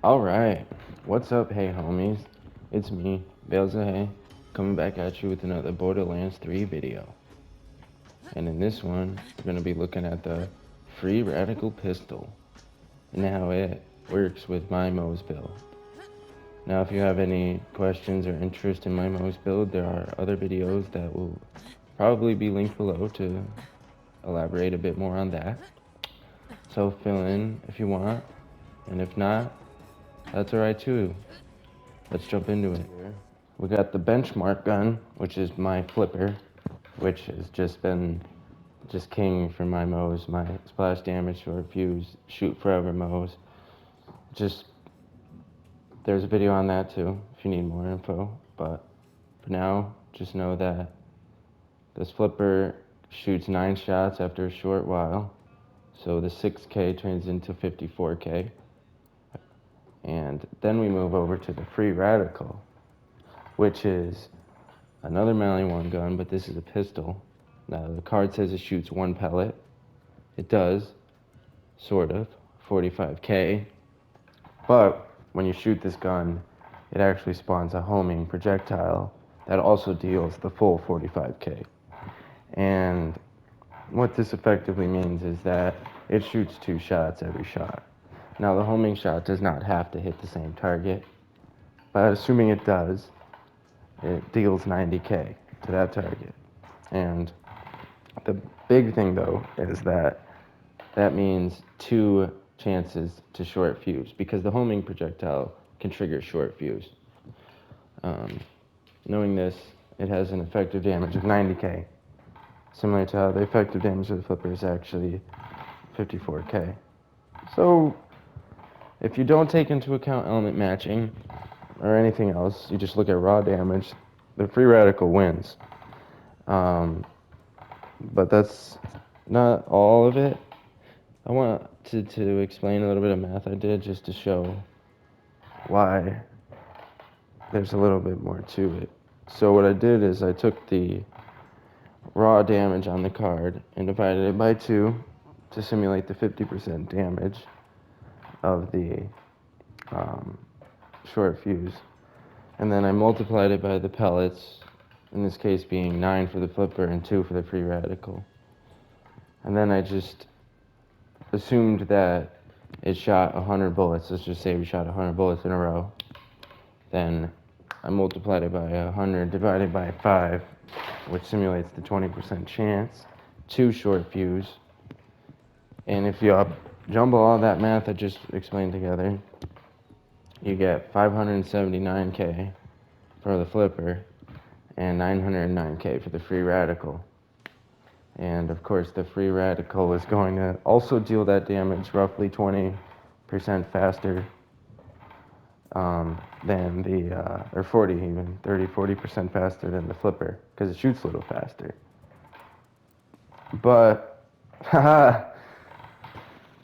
Alright, what's up, hey homies? It's me, Belza Hey, coming back at you with another Borderlands 3 video. And in this one, we're going to be looking at the Free Radical Pistol and how it works with my Moze build. Now, if you have any questions or interest in my Moze build, there are other videos that will probably be linked below to elaborate a bit more on that. So fill in if you want, and if not, that's alright too. Let's jump into it. We got the benchmark gun, which is my flipper, which has just been king for my Moze, my splash damage short fuse, shoot forever Moze. There's a video on that too, if you need more info. But for now, just know that this flipper shoots 9 shots after a short while. So the 6K turns into 54K. And then we move over to the Free Radical, which is another melee one gun, but this is a pistol. Now the card says it shoots 1 pellet. It does, sort of, 45K. But when you shoot this gun, it actually spawns a homing projectile that also deals the full 45K. And what this effectively means is that it shoots 2 shots every shot. Now the homing shot does not have to hit the same target, but assuming it does, it deals 90K to that target. And the big thing though is that means 2 chances to short fuse, because the homing projectile can trigger short fuse. Knowing this, it has an effective damage of 90K, similar to how the effective damage of the flipper is actually 54K. So if you don't take into account element matching or anything else, you just look at raw damage, the Free Radical wins. But that's not all of it. I wanted to explain a little bit of math I did just to show why there's a little bit more to it. So what I did is I took the raw damage on the card and divided it by 2 to simulate the 50% damage of the short fuse. And then I multiplied it by the pellets, in this case being 9 for the flipper and 2 for the Free Radical. And then I just assumed that it shot 100 bullets. Let's just say we shot 100 bullets in a row. Then I multiplied it by 100 divided by 5, which simulates the 20% chance to short fuse. And if you jumble all that math I just explained together, you get 579K for the flipper and 909K for the Free Radical. And of course the Free Radical is going to also deal that damage roughly 20% faster than the, or 40% faster than the flipper, because it shoots a little faster. But,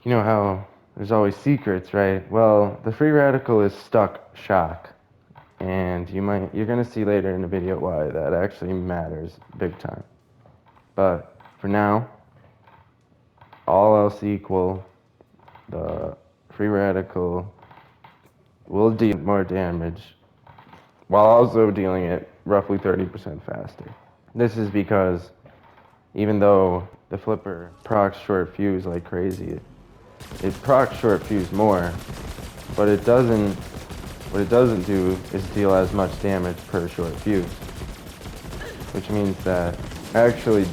you know how there's always secrets, right? Well, the Free Radical is stuck shock. And you're gonna see later in the video why that actually matters big time. But for now, all else equal, the Free Radical will deal more damage while also dealing it roughly 30% faster. This is because even though the flipper procs short fuse like crazy, it procs short fuse more, but what it doesn't do is deal as much damage per short fuse, which means that actually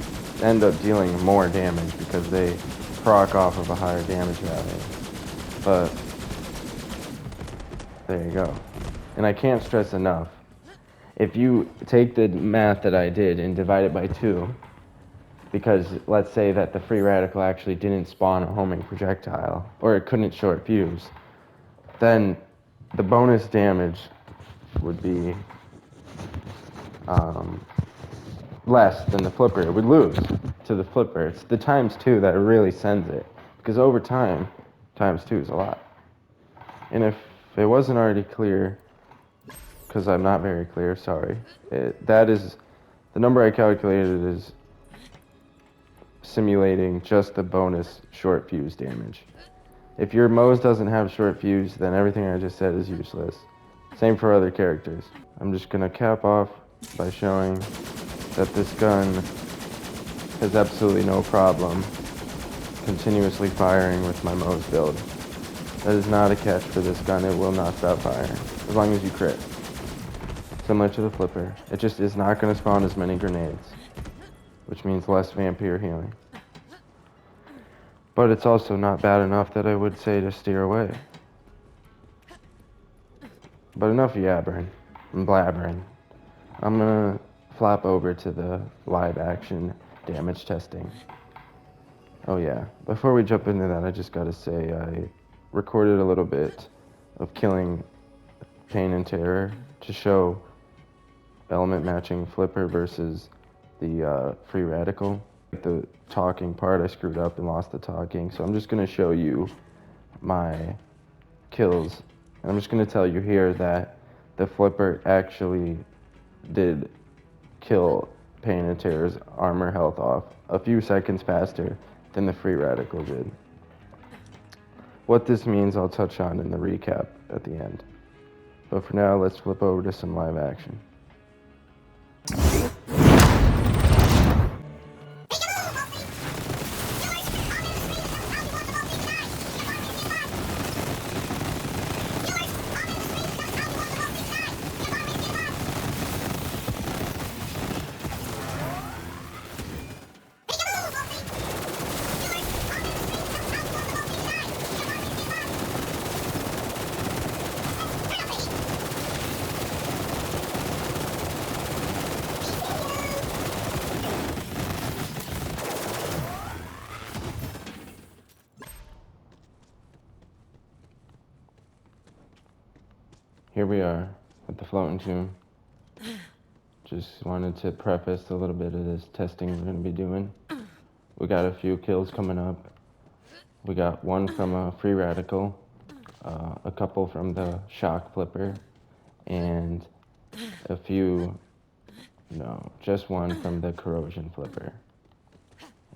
end up dealing more damage because they proc off of a higher damage value. But there you go. And I can't stress enough, if you take the math that I did and divide it by 2, because let's say that the Free Radical actually didn't spawn a homing projectile, or it couldn't short fuse, then the bonus damage would be less than the flipper. It would lose to the flipper. It's the ×2 that really sends it, because over time, ×2 is a lot. And if it wasn't already clear, because I'm not very clear, sorry, that is, the number I calculated is simulating just the bonus short fuse damage. If your Moze doesn't have short fuse, then everything I just said is useless. Same for other characters. I'm just gonna cap off by showing that this gun has absolutely no problem continuously firing with my Moze build. That is not a catch for this gun. It will not stop firing as long as you crit. Similar to the flipper, it just is not going to spawn as many grenades, which means less vampire healing. But it's also not bad enough that I would say to steer away. But enough yabbering and blabbering. I'm going to flop over to the live action damage testing. Oh yeah, before we jump into that, I just gotta say I recorded a little bit of killing Pain and Terror to show element matching flipper versus the free radical. The talking part I screwed up and lost the talking, so I'm just gonna show you my kills. And I'm just gonna tell you here that the flipper actually did kill Pain and Terror's armor health off a few seconds faster than the free radical did. What this means I'll touch on in the recap at the end. But for now, let's flip over to some live action. Here we are at the floating tomb. Just wanted to preface a little bit of this testing we're going to be doing. We got a few kills coming up. We got one from a free radical, a couple from the shock flipper, and a few, no, just one from the corrosion flipper.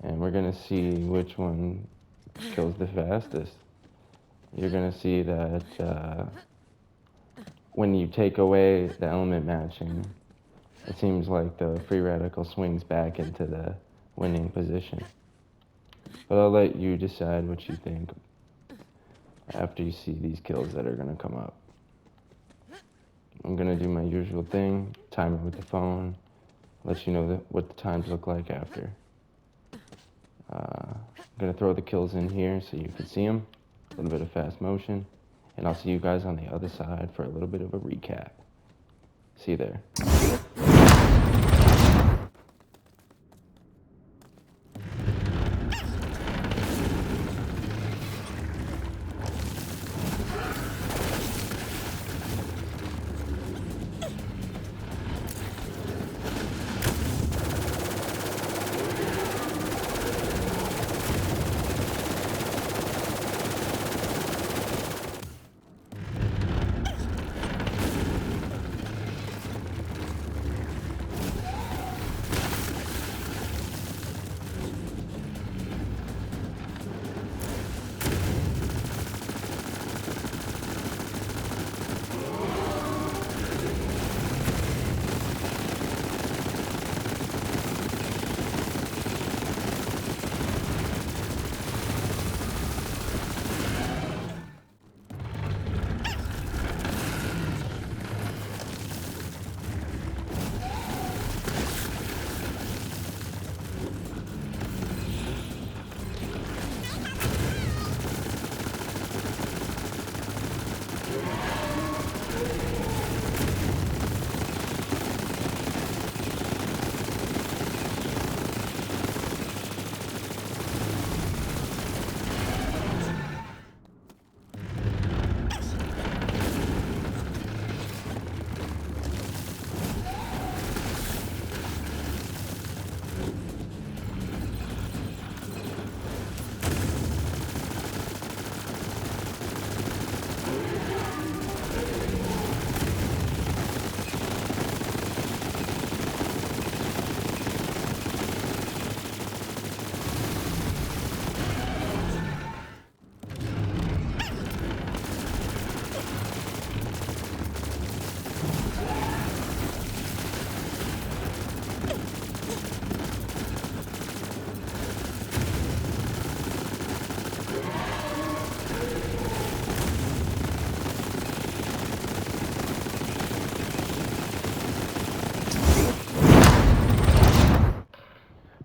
And we're going to see which one kills the fastest. You're going to see that when you take away the element matching, it seems like the free radical swings back into the winning position. But I'll let you decide what you think after you see these kills that are going to come up. I'm going to do my usual thing, time it with the phone, let you know what the times look like after. I'm going to throw the kills in here so you can see them, a little bit of fast motion, and I'll see you guys on the other side for a little bit of a recap. See you there.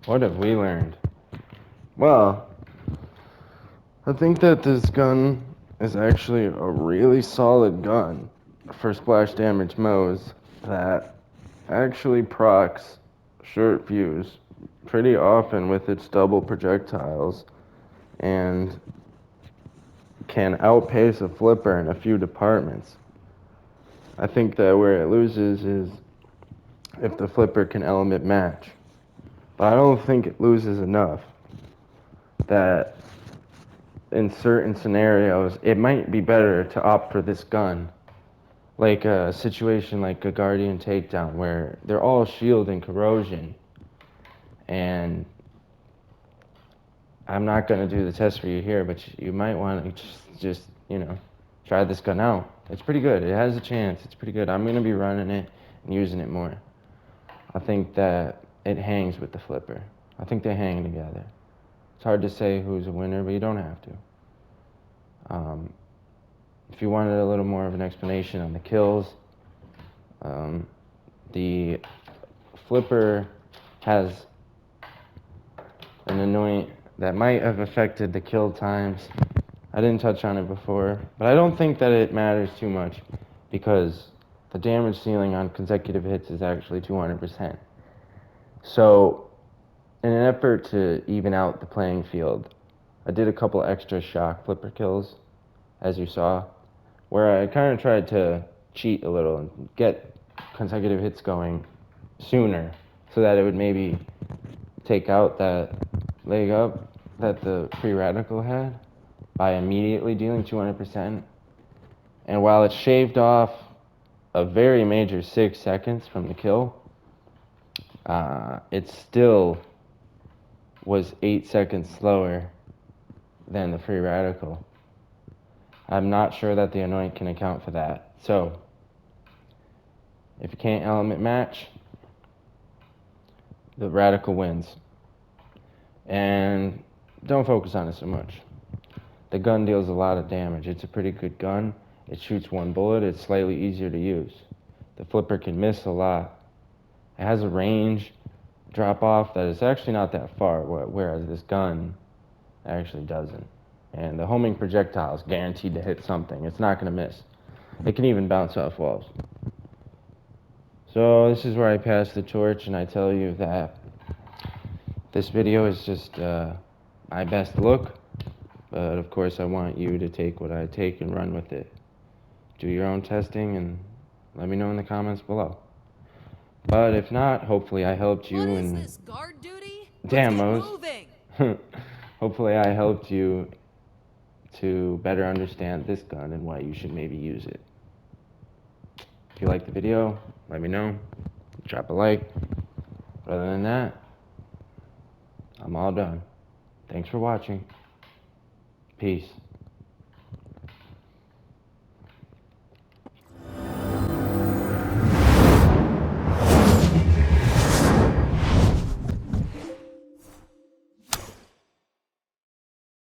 What have we learned? Well, I think that this gun is actually a really solid gun for splash damage Moze that actually procs short fuse pretty often with its double projectiles and can outpace a flipper in a few departments. I think that where it loses is if the flipper can element match. But I don't think it loses enough that in certain scenarios it might be better to opt for this gun. Like a situation like a Guardian Takedown where they're all shield and corrosion, and I'm not going to do the test for you here, but you might want to just try this gun out. It's pretty good. It has a chance. It's pretty good. I'm going to be running it and using it more. I think that it hangs with the flipper. I think they hang together. It's hard to say who's a winner, but you don't have to. If you wanted a little more of an explanation on the kills, the flipper has an annoyance that might have affected the kill times. I didn't touch on it before, but I don't think that it matters too much because the damage ceiling on consecutive hits is actually 200%. So, in an effort to even out the playing field, I did a couple extra shock flipper kills, as you saw, where I kind of tried to cheat a little and get consecutive hits going sooner so that it would maybe take out that leg up that the free radical had by immediately dealing 200%. And while it shaved off a very major 6 seconds from the kill, it still was 8 seconds slower than the free radical. I'm not sure that the anoint can account for that. So, if you can't element match, the radical wins. And don't focus on it so much. The gun deals a lot of damage. It's a pretty good gun. It shoots one bullet. It's slightly easier to use. The flipper can miss a lot. It has a range drop off that is actually not that far, whereas this gun actually doesn't. And the homing projectile is guaranteed to hit something. It's not going to miss. It can even bounce off walls. So this is where I pass the torch and I tell you that this video is just my best look. But of course I want you to take what I take and run with it. Do your own testing and let me know in the comments below. But if not, hopefully I helped you. What is this, guard duty? Damn, Let's Moze. get moving. Hopefully I helped you to better understand this gun and why you should maybe use it. If you liked the video, let me know. Drop a like. But other than that, I'm all done. Thanks for watching. Peace.